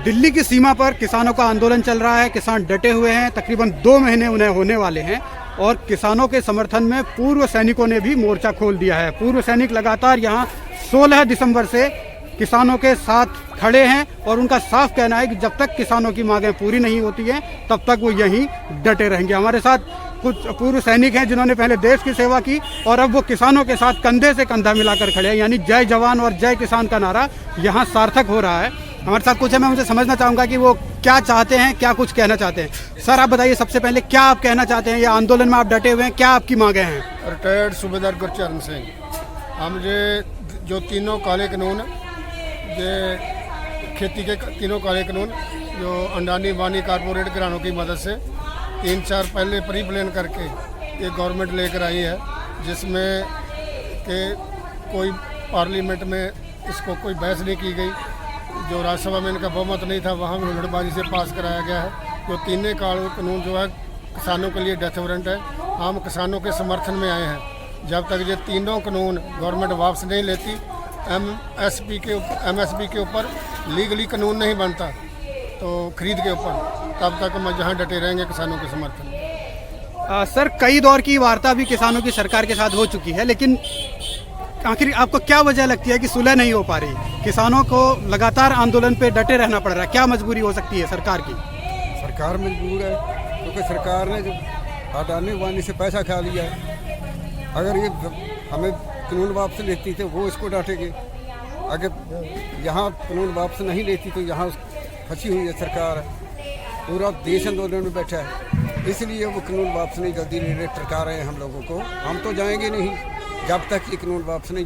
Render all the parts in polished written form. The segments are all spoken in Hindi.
दिल्ली की सीमा पर किसानों का आंदोलन चल रहा है। किसान डटे हुए हैं। तकरीबन 2 महीने उन्हें होने वाले हैं और किसानों के समर्थन में पूर्व सैनिकों ने भी मोर्चा खोल दिया है। पूर्व सैनिक लगातार यहाँ 16 दिसंबर से किसानों के साथ खड़े हैं और उनका साफ कहना है कि जब तक किसानों की मांगें पूरी नहीं होती हैं तब तक वो यहीं डटे रहेंगे। हमारे साथ कुछ पूर्व सैनिक हैं जिन्होंने पहले देश की सेवा की और अब वो किसानों के साथ कंधे से कंधा मिलाकर खड़े हैं, यानी जय जवान और जय किसान का नारा यहाँ सार्थक हो रहा है। हमारे साथ कुछ है, मैं उनसे समझना चाहूँगा कि वो क्या चाहते हैं, क्या कुछ कहना चाहते हैं। सर आप बताइए, सबसे पहले क्या आप कहना चाहते हैं? ये आंदोलन में आप डटे हुए हैं, क्या आपकी मांगे हैं? रिटायर्ड सूबेदार गुरचरण सिंह, हम जो तीनों काले कानून, ये खेती के तीनों काले कानून जो अंडानी बानी कारपोरेट घरानों की मदद से 3-4 पहले प्री प्लान करके ये गवर्नमेंट लेकर आई है, जिसमें कि कोई पार्लियामेंट में इसको कोई बहस नहीं की गई। जो राज्यसभा में इनका बहुमत नहीं था वहाँ भी हुलड़बाजी से पास कराया गया है। जो तीनों कानून जो है किसानों के लिए डेथ वारंट है। हम किसानों के समर्थन में आए हैं। जब तक ये तीनों कानून गवर्नमेंट वापस नहीं लेती, एमएसपी के ऊपर लीगली कानून नहीं बनता तो खरीद के ऊपर, तब तक हम जहाँ डटे रहेंगे किसानों के समर्थन में। सर कई दौर की वार्ता भी किसानों की सरकार के साथ हो चुकी है, लेकिन आखिर आपको क्या वजह लगती है कि सुलह नहीं हो पा रही? किसानों को लगातार आंदोलन पे डटे रहना पड़ रहा है, क्या मजबूरी हो सकती है सरकार की? सरकार मजबूर है क्योंकि सरकार ने जो अडानी वानी से पैसा खा लिया है। अगर ये हमें कानून वापस लेती तो वो इसको डांटेगी। अगर यहाँ कानून वापस नहीं लेती तो यहाँ फंसी हुई है सरकार। पूरा देश आंदोलन में बैठा है, इसलिए वो कानून वापस नहीं जल्दी ले टरका रहे हैं हम लोगों को। हम तो जाएंगे नहीं जब तक ये कानून वापस नहीं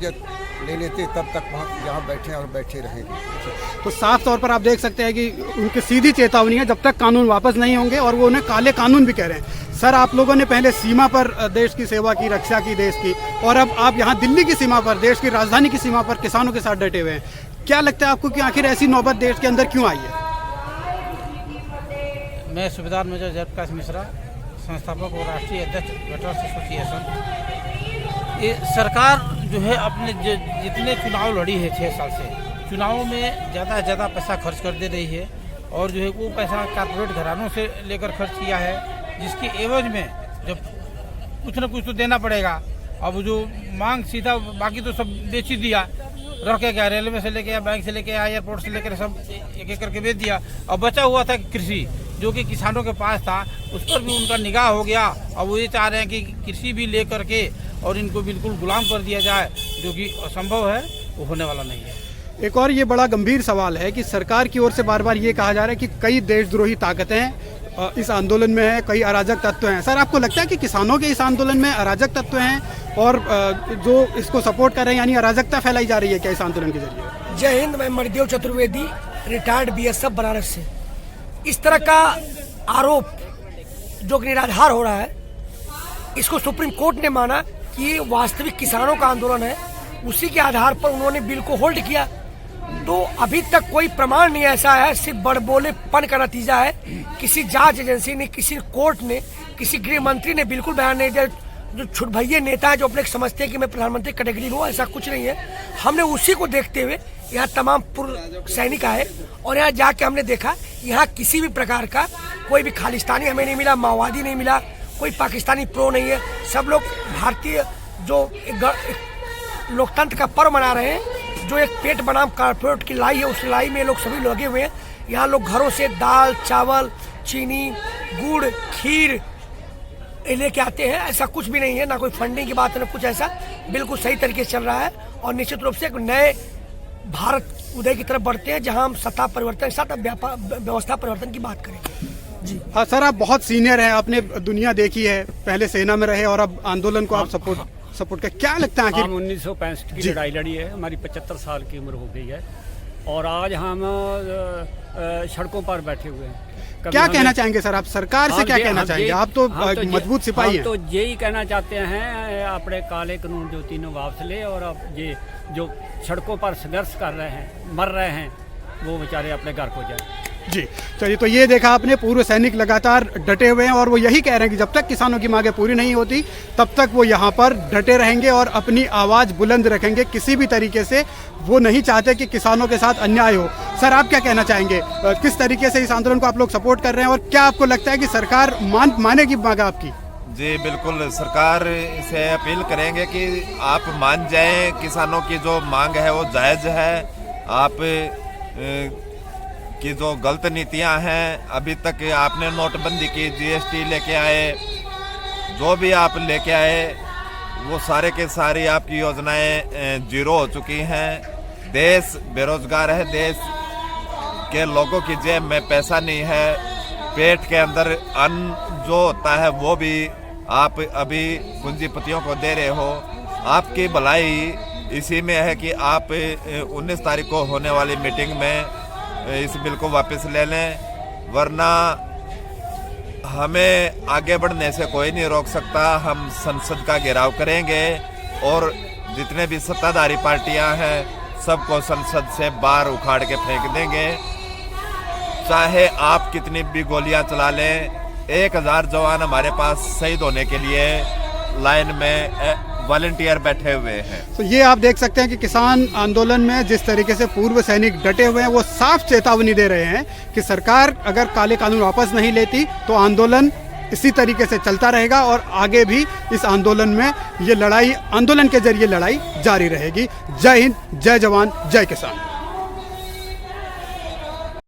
ले लेते, तब तक वहाँ यहाँ बैठे और बैठे रहेंगे। तो साफ तौर पर आप देख सकते हैं कि उनकी सीधी चेतावनी है, जब तक कानून वापस नहीं होंगे, और वो उन्हें काले कानून भी कह रहे हैं। सर आप लोगों ने पहले सीमा पर देश की सेवा की, रक्षा की देश की, और अब आप यहाँ दिल्ली की सीमा पर, देश की राजधानी की सीमा पर किसानों के साथ डटे हुए हैं। क्या लगता है आपको कि आखिर ऐसी नौबत देश के अंदर क्यों आई है? मैं सूबेदार मेजर जयप्रकाश मिश्रा, संस्थापक और राष्ट्रीय अध्यक्ष वेटरन्स एसोसिएशन। ये सरकार जो है अपने जितने चुनाव लड़ी है 6 साल से, चुनावों में ज़्यादा से ज़्यादा पैसा खर्च कर दे रही है और जो है वो पैसा कारपोरेट घरानों से लेकर खर्च किया है, जिसके एवज में जब कुछ न कुछ तो देना पड़ेगा। अब जो मांग सीधा बाकी तो सब बेच ही दिया, रख के गया, रेलवे से लेके आया, बैंक से लेके आया, एयरपोर्ट से लेकर सब एक एक करके बेच दिया। अब बचा हुआ था कृषि जो कि किसानों के पास था, उस पर भी उनका निगाह हो गया। अब वो ये चाह रहे हैं कि कृषि भी ले करके और इनको बिल्कुल गुलाम कर दिया जाए, जो कि असंभव है, वो होने वाला नहीं है। एक और ये बड़ा गंभीर सवाल है कि सरकार की ओर से बार बार ये कहा जा रहा है कि कई देशद्रोही ताकतें इस आंदोलन में हैं, कई अराजक तत्व हैं। सर आपको लगता है कि किसानों के इस आंदोलन में अराजक तत्व हैं और जो इसको सपोर्ट कर रहे हैं, यानी अराजकता फैलाई जा रही है क्या इस आंदोलन के जरिए? जय हिंद, मैं मणिदेव चतुर्वेदी, रिटायर्ड बीएसएफ बनारस से। इस तरह का आरोप जो निराधार हो रहा है, इसको सुप्रीम कोर्ट ने माना कि ये वास्तविक किसानों का आंदोलन है, उसी के आधार पर उन्होंने बिल को होल्ड किया। तो अभी तक कोई प्रमाण नहीं ऐसा है, सिर्फ बड़बोलेपन का नतीजा है। किसी जांच एजेंसी ने, किसी कोर्ट ने, किसी गृह मंत्री ने बिल्कुल बयान नहीं दिया। जो छुटभैये नेता है जो अपने समझते हैं कि मैं प्रधानमंत्री कैटेगरी में हूँ, ऐसा कुछ नहीं है। हमने उसी को देखते हुए यहाँ तमाम पूर्व सैनिक आए और यहाँ जाके हमने देखा यहाँ किसी भी प्रकार का कोई भी खालिस्तानी हमें नहीं मिला, माओवादी नहीं मिला, कोई पाकिस्तानी प्रो नहीं है। सब लोग भारतीय जो एक लोकतंत्र का पर्व मना रहे हैं, जो एक पेट बनाम कारपोरेट की लाई है, उस लाई में लोग सभी लगे हुए हैं। यहाँ लोग घरों से दाल, चावल, चीनी, गुड़, खीर लेके आते हैं। ऐसा कुछ भी नहीं है, ना कोई फंडिंग की बात है, ना कुछ ऐसा। बिल्कुल सही तरीके से चल रहा है और निश्चित रूप से एक नए भारत उदय की तरफ बढ़ते हैं, जहां हम सत्ता परिवर्तन के साथ व्यवस्था परिवर्तन की बात करेंगे। जी हाँ सर, आप बहुत सीनियर हैं, आपने दुनिया देखी है, पहले सेना में रहे और अब आंदोलन को आप सपोर्ट कर, क्या लगता है? हम 1965 की लड़ाई लड़ी है, हमारी 75 साल की उम्र हो गई है और आज हम सड़कों पर बैठे हुए हैं। क्या कहना चाहेंगे सर आप? सरकार से क्या कहना चाहेंगे? आप तो मजबूत सिपाही हैं। तो यही कहना चाहते हैं अपने काले कानून जो तीनों वापस ले, और अब ये जो सड़कों पर संघर्ष कर रहे हैं, मर रहे हैं, वो बेचारे अपने घर को जाए। जी चलिए, तो ये देखा आपने, पूर्व सैनिक लगातार डटे हुए हैं और वो यही कह रहे हैं कि जब तक किसानों की मांगें पूरी नहीं होती तब तक वो यहाँ पर डटे रहेंगे और अपनी आवाज़ बुलंद रखेंगे। किसी भी तरीके से वो नहीं चाहते कि किसानों के साथ अन्याय हो। सर, आप क्या कहना चाहेंगे, किस तरीके से इस आंदोलन को आप लोग सपोर्ट कर रहे हैं और क्या आपको लगता है कि सरकार मानेगी मांग आपकी? जी बिल्कुल, सरकार से अपील करेंगे कि आप मान जाएं, किसानों की जो मांग है वो जायज़ है। आप की जो गलत नीतियां हैं, अभी तक आपने नोटबंदी की, जीएसटी लेके आए, जो भी आप लेके आए वो सारे के सारी आपकी योजनाएं जीरो हो चुकी हैं। देश बेरोजगार है, देश के लोगों की जेब में पैसा नहीं है, पेट के अंदर अन्न जो होता है वो भी आप अभी पूंजीपतियों को दे रहे हो। आपकी भलाई इसी में है कि आप 19 तारीख को होने वाली मीटिंग में इस बिल को वापस ले लें, वरना हमें आगे बढ़ने से कोई नहीं रोक सकता। हम संसद का घेराव करेंगे और जितने भी सत्ताधारी पार्टियां हैं सबको संसद से बाहर उखाड़ के फेंक देंगे। चाहे आप कितनी भी गोलियां चला लें, 1000 जवान हमारे पास शहीद होने के लिए लाइन में वॉलंटियर बैठे हुए हैं। तो ये आप देख सकते हैं कि किसान आंदोलन में जिस तरीके से पूर्व सैनिक डटे हुए हैं, वो साफ चेतावनी दे रहे हैं कि सरकार अगर काले कानून वापस नहीं लेती तो आंदोलन इसी तरीके से चलता रहेगा और आगे भी इस आंदोलन में ये लड़ाई, आंदोलन के जरिए लड़ाई जारी रहेगी। जय हिंद, जय जवान, जय किसान।